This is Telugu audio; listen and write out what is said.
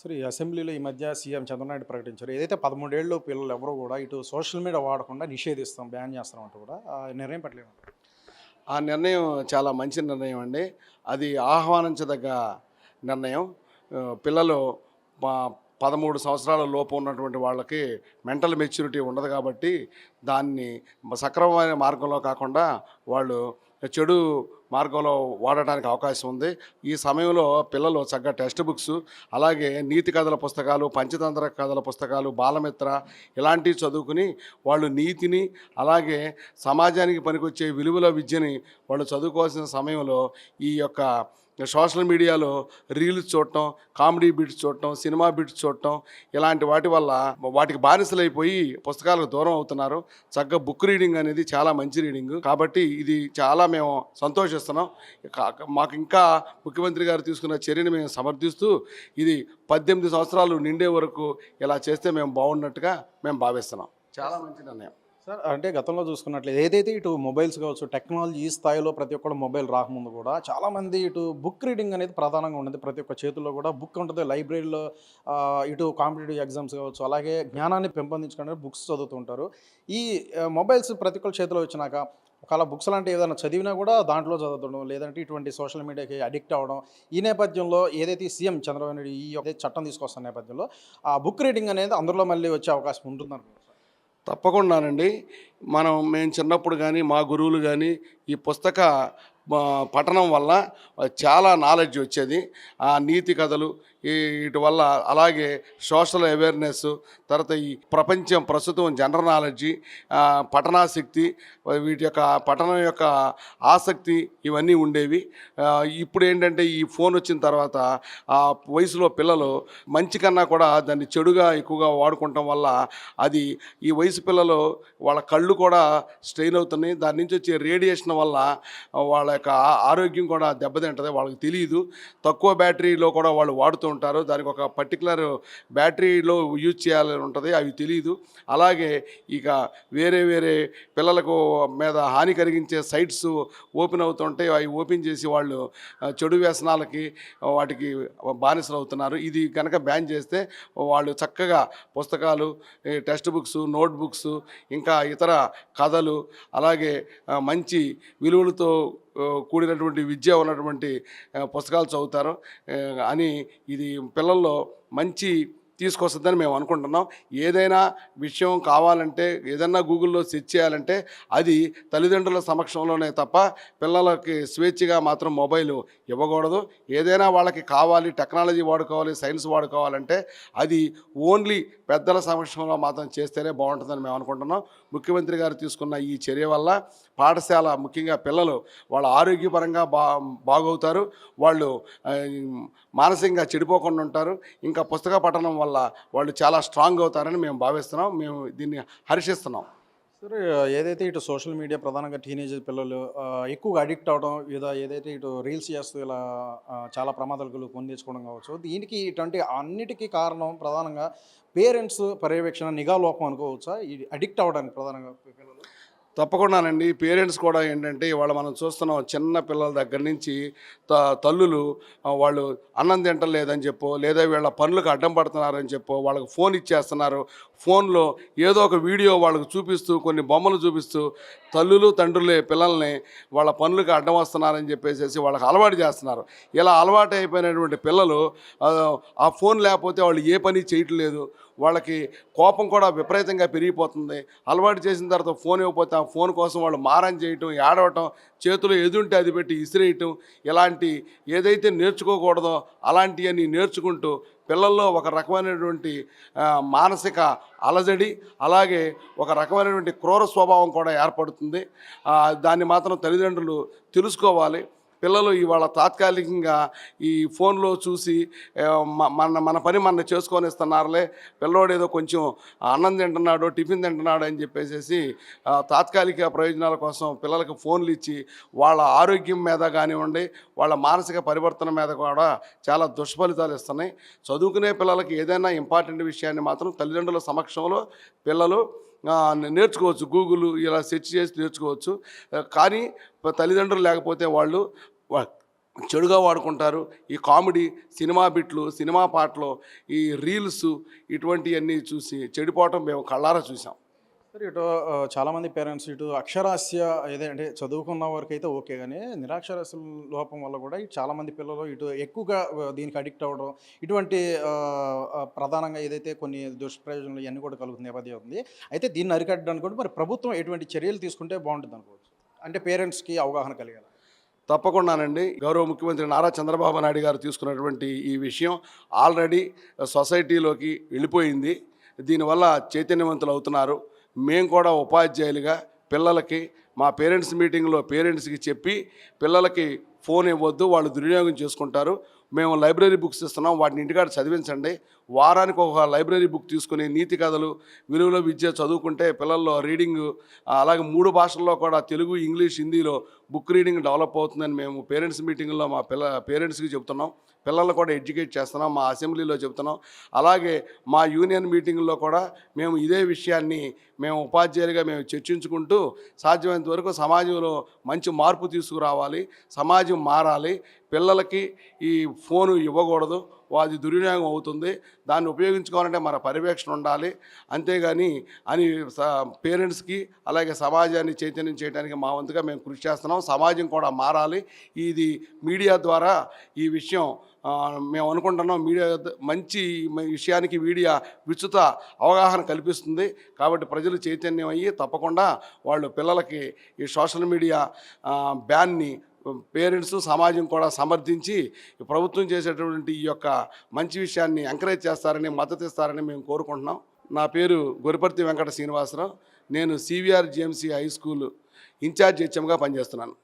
సరే ఈ అసెంబ్లీలో ఈ మధ్య సీఎం చంద్రబాబు ప్రకటించారు. ఏదైతే 13 ఏళ్ళు పిల్లలు ఎవరు కూడా ఇటు సోషల్ మీడియా వాడకుండా నిషేధిస్తాం, బ్యాన్ చేస్తామంటూ కూడా ఆ నిర్ణయం పట్ల ఏమంటారు? ఆ నిర్ణయం చాలా మంచి నిర్ణయం అండి. అది ఆహ్వానించదగ్గ నిర్ణయం. పిల్లలు ప 13 సంవత్సరాల లోపు ఉన్నటువంటి వాళ్ళకి మెంటల్ మెచ్యూరిటీ ఉండదు కాబట్టి, దాన్ని సక్రమమైన మార్గంలో కాకుండా వాళ్ళు చెడు మార్గంలో వాడటానికి అవకాశం ఉంది. ఈ సమయంలో పిల్లలు చక్కగా టెక్స్ట్ బుక్స్, అలాగే నీతి కథల పుస్తకాలు, పంచతంత్ర కథల పుస్తకాలు, బాలమిత్ర ఇలాంటివి చదువుకుని వాళ్ళు నీతిని, అలాగే సమాజానికి పనికొచ్చే విలువల విద్యని వాళ్ళు చదువుకోవాల్సిన సమయంలో ఈ యొక్క సోషల్ మీడియాలో రీల్స్ చూడటం, కామెడీ బిట్స్ చూడటం, సినిమా బిట్స్ చూడటం ఇలాంటి వాటి వల్ల వాటికి బానిసలైపోయి పుస్తకాలకు దూరం అవుతున్నారు. చక్కగా బుక్ రీడింగ్ అనేది చాలా మంచి రీడింగ్ కాబట్టి ఇది చాలా మేము సంతోషిస్తున్నాం. మాకు ఇంకా ముఖ్యమంత్రి గారు తీసుకున్న చర్యని మేము సమర్థిస్తూ, ఇది 18 సంవత్సరాలు నిండే వరకు ఇలా చేస్తే మేము బాగున్నట్టుగా మేము భావిస్తున్నాం. చాలా మంచి నిర్ణయం. సార్ అంటే గతంలో చూసుకున్నట్లయితే ఏదైతే ఇటు మొబైల్స్ కావచ్చు, టెక్నాలజీ ఈ స్థాయిలో ప్రతి ఒక్కరు మొబైల్ రాకముందు కూడా చాలామంది ఇటు బుక్ రీడింగ్ అనేది ప్రధానంగా ఉండేది. ప్రతి ఒక్క చేతుల్లో కూడా బుక్ ఉంటుంది. లైబ్రరీలో ఇటు కాంపిటేటివ్ ఎగ్జామ్స్ కావచ్చు, అలాగే జ్ఞానాన్ని పెంపొందించుకోవడానికి బుక్స్ చదువుతుంటారు. ఈ మొబైల్స్ ప్రతి ఒక్కరి చేతిలో వచ్చినాక ఒకవేళ బుక్స్ లాంటి ఏదైనా చదివినా కూడా దాంట్లో చదవడం, లేదంటే ఇటువంటి సోషల్ మీడియాకి అడిక్ట్ అవ్వడం, ఈ నేపథ్యంలో ఏదైతే సీఎం చంద్రబాబు నాయుడు ఈ యొక్క చట్టం తీసుకొస్తున్న నేపథ్యంలో ఆ బుక్ రీడింగ్ అనేది అందులో మళ్ళీ వచ్చే అవకాశం ఉంటుందనుకుంటున్నాను. తప్పకుండానండి. మేము చిన్నప్పుడు కానీ, మా గురువులు కానీ ఈ పుస్తక పఠనం వల్ల చాలా నాలెడ్జ్ వచ్చేది. ఆ నీతి కథలు వీటి వల్ల, అలాగే సోషల్ అవేర్నెస్, తర్వాత ఈ ప్రపంచం ప్రస్తుతం జనరల్ నాలెడ్జి, పఠనాసక్తి, వీటి యొక్క పఠనం యొక్క ఆసక్తి ఇవన్నీ ఉండేవి. ఇప్పుడు ఏంటంటే ఈ ఫోన్ వచ్చిన తర్వాత ఆ వయసులో పిల్లలు మంచి కన్నా కూడా దాన్ని చెడుగా ఎక్కువగా వాడుకోవటం వల్ల అది ఈ వయసు పిల్లలు వాళ్ళ కళ్ళు కూడా స్ట్రెయిన్ అవుతున్నాయి. దాని నుంచి వచ్చే రేడియేషన్ వల్ల వాళ్ళ యొక్క ఆరోగ్యం కూడా దెబ్బతింటుంది. వాళ్ళకి తెలియదు. తక్కువ బ్యాటరీలో కూడా వాళ్ళు వాడుతూ ఉంటారు. దానికి ఒక పర్టికులర్ బ్యాటరీలో యూజ్ చేయాలని ఉంటుంది, అవి తెలియదు. అలాగే ఇక వేరే వేరే పిల్లలకు మీద హాని కలిగించే సైట్స్ ఓపెన్ అవుతుంటే అవి ఓపెన్ చేసి వాళ్ళు చెడు వ్యసనాలకి వాటికి బానిసలు అవుతున్నారు. ఇది కనుక బ్యాన్ చేస్తే వాళ్ళు చక్కగా పుస్తకాలు, టెక్స్ట్ బుక్స్, నోట్ బుక్స్, ఇంకా ఇతర కథలు, అలాగే మంచి విలువలతో కూడినటువంటి విద్య ఉన్నటువంటి పుస్తకాలు చదువుతారు అని ఇది పిల్లల్లో మంచి తీసుకొస్తుందని మేము అనుకుంటున్నాం. ఏదైనా విషయం కావాలంటే, ఏదైనా గూగుల్లో సెర్చ్ చేయాలంటే అది తల్లిదండ్రుల సమక్షంలోనే తప్ప పిల్లలకి స్వేచ్ఛగా మాత్రం మొబైల్ ఇవ్వకూడదు. ఏదైనా వాళ్ళకి కావాలి, టెక్నాలజీ వాడుకోవాలి, సైన్స్ వాడుకోవాలంటే అది ఓన్లీ పెద్దల సమక్షంలో మాత్రం చేస్తేనే బాగుంటుందని మేము అనుకుంటున్నాం. ముఖ్యమంత్రి గారు తీసుకున్న ఈ చర్య వల్ల పాఠశాల, ముఖ్యంగా పిల్లలు వాళ్ళ ఆరోగ్యపరంగా బాగవుతారు. వాళ్ళు మానసికంగా చెడిపోకుండా ఉంటారు. ఇంకా పుస్తక పఠనం వల్ల వాళ్ళు చాలా స్ట్రాంగ్ అవుతారని మేము భావిస్తున్నాం. మేము దీన్ని హర్షిస్తున్నాం. సరే ఏదైతే ఇటు సోషల్ మీడియా ప్రధానంగా టీనేజ్ పిల్లలు ఎక్కువగా అడిక్ట్ అవ్వడం, ఏదైతే ఇటు రీల్స్ చేస్తూ ఇలా చాలా ప్రమాదాలకు కొని తెచ్చుకోవడం కావచ్చు, దీనికి ఇటువంటి అన్నిటికీ కారణం ప్రధానంగా పేరెంట్స్ పర్యవేక్షణ, నిఘా లోపం అనుకోవచ్చా ఈ అడిక్ట్ అవ్వడానికి ప్రధానంగా పిల్లలు? తప్పకుండానండి. పేరెంట్స్ కూడా ఏంటంటే ఇవాళ మనం చూస్తున్నాం, చిన్న పిల్లల దగ్గర నుంచి తల్లులు వాళ్ళు అన్నం తింటలేదని చెప్పో, లేదా వీళ్ళ పనులకు అడ్డం పడుతున్నారని చెప్పో వాళ్ళకి ఫోన్ ఇచ్చేస్తున్నారు. ఫోన్లో ఏదో ఒక వీడియో వాళ్ళకు చూపిస్తూ, కొన్ని బొమ్మలు చూపిస్తూ తల్లులు తండ్రులే పిల్లల్ని వాళ్ళ పనులకు అడ్డం వస్తున్నారని చెప్పేసి వాళ్ళకి అలవాటు చేస్తున్నారు. ఇలా అలవాటు అయిపోయినటువంటి పిల్లలు ఆ ఫోన్ లేకపోతే వాళ్ళు ఏ పని చేయట్లేదు. వాళ్ళకి కోపం కూడా విపరీతంగా పెరిగిపోతుంది. అలవాటు చేసిన తర్వాత ఫోన్ ఇవ్వకపోతే ఆ ఫోన్ కోసం వాళ్ళు మారం చేయటం, ఏడవటం, చేతులు ఎదుంటే అది పెట్టి ఇసిరేయటం, ఇలాంటి ఏదైతే నేర్చుకోకూడదో అలాంటివన్నీ నేర్చుకుంటూ పిల్లల్లో ఒక రకమైనటువంటి మానసిక అలజడి, అలాగే ఒక రకమైనటువంటి క్రూర స్వభావం కూడా ఏర్పడుతుంది. దాన్ని మాత్రం తల్లిదండ్రులు తెలుసుకోవాలి. పిల్లలు ఇవాళ తాత్కాలికంగా ఈ ఫోన్లో చూసి మన పని మన చేసుకొనిస్తున్నారులే, పిల్లోడు ఏదో కొంచెం అన్నం తింటున్నాడు, టిఫిన్ తింటున్నాడు అని చెప్పేసి తాత్కాలిక ప్రయోజనాల కోసం పిల్లలకు ఫోన్లు ఇచ్చి వాళ్ళ ఆరోగ్యం మీద కానివ్వండి, వాళ్ళ మానసిక పరివర్తన మీద కూడా చాలా దుష్ఫలితాలు ఇస్తున్నాయి. చదువుకునే పిల్లలకి ఏదైనా ఇంపార్టెంట్ విషయాన్ని మాత్రం తల్లిదండ్రుల సమక్షంలో పిల్లలు నేర్చుకోవచ్చు. గూగుల్ ఇలా సెర్చ్ చేసి నేర్చుకోవచ్చు. కానీ తల్లిదండ్రులు లేకపోతే వాళ్ళు చెడుగా వాడుకుంటారు. ఈ కామెడీ, సినిమా బిట్లు, సినిమా పాటలు, ఈ రీల్స్ ఇటువంటివన్నీ చూసి చెడిపోవటం మేము కళ్ళారా చూసాం. సరే ఇటు చాలామంది పేరెంట్స్ ఇటు అక్షరాస్య ఏదే అంటే చదువుకున్న వరకైతే ఓకే కానీ నిరక్షరాస్యుల లోపం వల్ల కూడా ఇటు చాలామంది పిల్లలు ఇటు ఎక్కువగా దీనికి అడిక్ట్ అవ్వడం ఇటువంటి ప్రధానంగా ఏదైతే కొన్ని దుష్ప్రయోజనాలు ఇవన్నీ కూడా కలుగుతుంది నేపథ్యం ఉంది. అయితే దీన్ని అరికట్టడానికి కూడా మరి ప్రభుత్వం ఎటువంటి చర్యలు తీసుకుంటే బాగుంటుంది అనుకోవచ్చు, అంటే పేరెంట్స్కి అవగాహన కలిగేలా. తప్పకుండానండి. గౌరవ ముఖ్యమంత్రి నారా చంద్రబాబు నాయుడు గారు తీసుకున్నటువంటి ఈ విషయం ఆల్రెడీ సొసైటీలోకి వెళ్ళిపోయింది. దీనివల్ల చైతన్యవంతులు అవుతున్నారు. మేము కూడా ఉపాధ్యాయులుగా పిల్లలకి మా పేరెంట్స్ మీటింగ్లో పేరెంట్స్కి చెప్పి పిల్లలకి ఫోన్ ఇవ్వద్దు, వాళ్ళు దుర్వినియోగం చేసుకుంటారు, మేము లైబ్రరీ బుక్స్ ఇస్తున్నాం, వాటిని ఇంటికాడ చదివించండి, వారానికి ఒక లైబ్రరీ బుక్ తీసుకుని నీతి కథలు, విలువల విద్య చదువుకుంటే పిల్లల్లో రీడింగ్ అలాగే 3 భాషల్లో కూడా తెలుగు, ఇంగ్లీష్, హిందీలో బుక్ రీడింగ్ డెవలప్ అవుతుందని మేము పేరెంట్స్ మీటింగ్లో మా పేరెంట్స్కి చెప్తున్నాం. పిల్లలు కూడా ఎడ్యుకేట్ చేస్తున్నాం, మా అసెంబ్లీలో చెప్తున్నాం. అలాగే మా యూనియన్ మీటింగుల్లో కూడా మేము ఇదే విషయాన్ని మేము ఉపాధ్యాయులుగా మేము చర్చించుకుంటూ సాధ్యమైనంత వరకు సమాజంలో మంచి మార్పు తీసుకురావాలి, సమాజం మారాలి, పిల్లలకి ఈ ఫోను ఇవ్వకూడదు, అది దుర్వినియోగం అవుతుంది, దాన్ని ఉపయోగించుకోవాలంటే మన పర్యవేక్షణ ఉండాలి, అంతేగాని అని పేరెంట్స్కి అలాగే సమాజాన్ని చైతన్యం చేయడానికి మా వంతుగా మేము కృషి చేస్తున్నాం. సమాజం కూడా మారాలి. ఇది మీడియా ద్వారా ఈ విషయం మేము అనుకుంటున్నాం. మీడియా మంచి విషయానికి మీడియా విస్తృత అవగాహన కల్పిస్తుంది. కాబట్టి ప్రజలు చైతన్యం అయ్యి తప్పకుండా వాళ్ళు పిల్లలకి ఈ సోషల్ మీడియా బ్యాన్ని పేరెంట్స్ సమాజం కూడా సమర్థించి ప్రభుత్వం చేసేటువంటి ఈ యొక్క మంచి విషయాన్ని ఎంకరేజ్ చేస్తారని, మద్దతు ఇస్తారని మేము కోరుకుంటున్నాం. నా పేరు గొరిపర్తి వెంకట శ్రీనివాసరావు. నేను CVR GMC high school incharge హెచ్ఎంగా పనిచేస్తున్నాను.